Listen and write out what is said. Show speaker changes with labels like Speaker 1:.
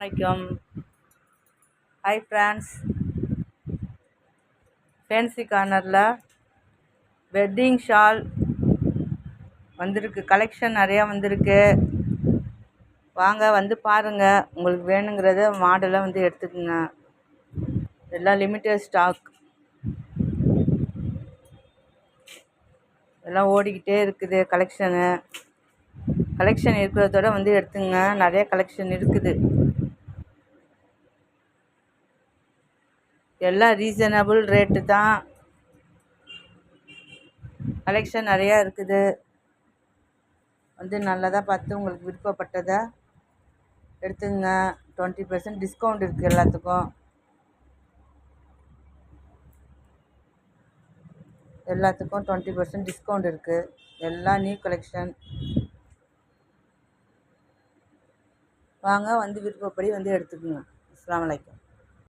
Speaker 1: வணக்கம். Hi friends, fancy கார்னரில் wedding shawl வந்திருக்கு. கலெக்ஷன் நிறையா வந்திருக்கு. வாங்க வந்து பாருங்கள். உங்களுக்கு வேணுங்கிறத மாடலை வந்து எடுத்துக்கோங்க. எல்லாம் லிமிட்டட் ஸ்டாக், எல்லாம் ஓடிக்கிட்டே இருக்குது. கலெக்ஷன் இருக்கிறதோட வந்து எடுத்துங்க. நிறைய கலெக்ஷன் இருக்குது. எல்லாம் ரீசனபிள் ரேட்டு தான். கலெக்ஷன் நிறையா இருக்குது. வந்து நல்லதாக பார்த்து உங்களுக்கு விருப்பப்பட்டதை எடுத்துங்க. 20% டிஸ்கவுண்ட் இருக்குது. எல்லாத்துக்கும் 20% டிஸ்கவுண்ட் இருக்குது. எல்லாம் நியூ கலெக்ஷன். வாங்க வந்து விருப்பப்படி வந்து எடுத்துக்கோங்க. அஸ்ஸலாமு அலைக்கும்.